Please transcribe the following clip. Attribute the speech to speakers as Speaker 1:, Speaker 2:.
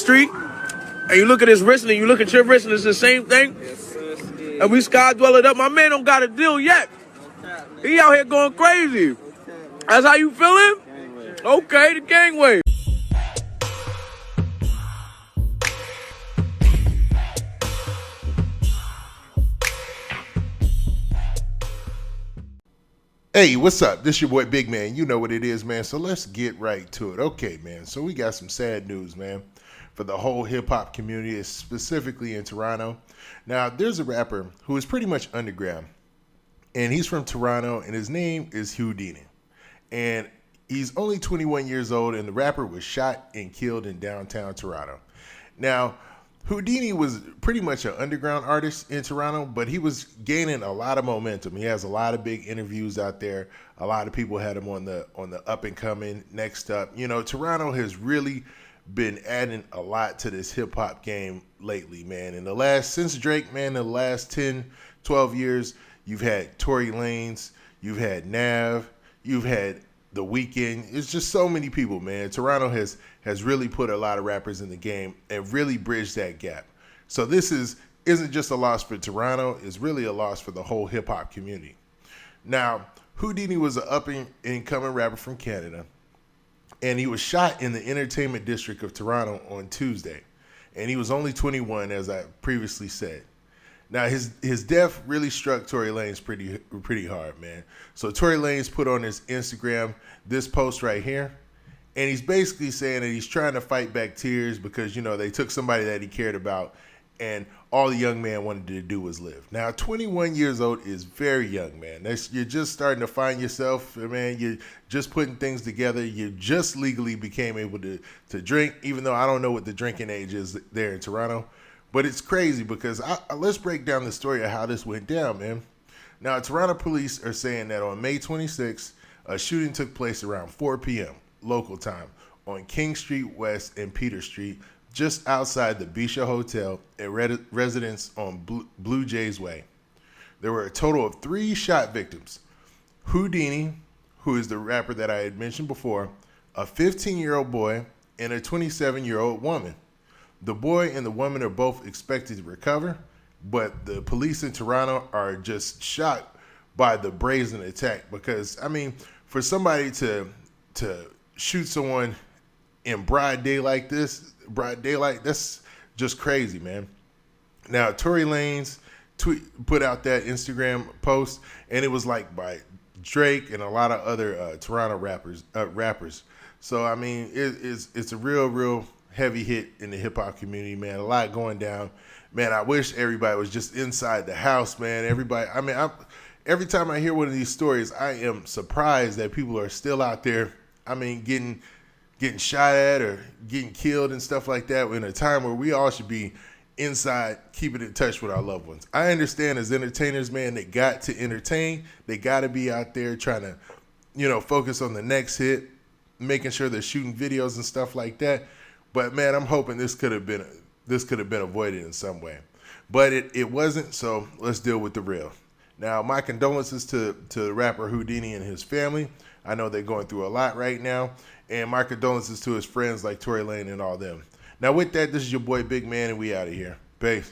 Speaker 1: street, and you look at his wrist and you look at your wrist and it's the same thing, and we sky dwell it up. My man don't got a deal yet. He out here going crazy. That's how you feeling? Okay, the gangway.
Speaker 2: Hey, what's up? This your boy Big Man. You know what it is, man. So let's get right to it. Okay, man. So we got some sad news, man, for the whole hip-hop community, specifically in Toronto. Now, there's a rapper who is pretty much underground, and he's from Toronto, and his name is Houdini. And he's only 21 years old, and the rapper was shot and killed in downtown Toronto. Now, Houdini was pretty much an underground artist in Toronto, but he was gaining a lot of momentum. He has a lot of big interviews out there. A lot of people had him on the up and coming, next up. You know, Toronto has really been adding a lot to this hip hop game lately, man. Since Drake, man, in the last 10, 12 years, you've had Tory Lanez, you've had Nav, you've had The Weeknd. It's just so many people, man. Toronto has really put a lot of rappers in the game and really bridged that gap. So this isn't just a loss for Toronto, it's really a loss for the whole hip hop community. Now, Houdini was an up and coming rapper from Canada, and he was shot in the entertainment district of Toronto on Tuesday. And he was only 21, as I previously said. Now, his death really struck Tory Lanez pretty hard, man. So Tory Lanez put on his Instagram this post right here, and he's basically saying that he's trying to fight back tears because, you know, they took somebody that he cared about, and all the young man wanted to do was live. Now, 21 years old is very young, man. You're just starting to find yourself, man. You're just putting things together. You just legally became able to drink, even though I don't know what the drinking age is there in Toronto. But it's crazy because let's break down the story of how this went down, man. Now, Toronto police are saying that on May 26th, a shooting took place around 4 p.m. local time on King Street West and Peter Street, just outside the Bisha Hotel and residence on Blue Jays Way. There were a total of 3 shot victims. Houdini, who is the rapper that I had mentioned before, a 15-year-old boy, and a 27-year-old woman. The boy and the woman are both expected to recover, but the police in Toronto are just shocked by the brazen attack because, I mean, for somebody to shoot someone in broad daylight, that's just crazy, man. Now, Tory Lanez put out that Instagram post, and it was like by Drake and a lot of other Toronto rappers. So, I mean, it's a real heavy hit in the hip-hop community, man. A lot going down. Man, I wish everybody was just inside the house, man. Every time I hear one of these stories, I am surprised that people are still out there, I mean, getting shot at or getting killed and stuff like that in a time where we all should be inside keeping in touch with our loved ones. I understand as entertainers, man, they got to entertain. They got to be out there trying to, you know, focus on the next hit, making sure they're shooting videos and stuff like that. But man, I'm hoping this could have been avoided in some way, but it wasn't. So let's deal with the real. Now, my condolences to the rapper Houdini and his family. I know they're going through a lot right now, and my condolences to his friends like Tory Lanez and all them. Now, with that, this is your boy Big Man, and we out of here. Peace.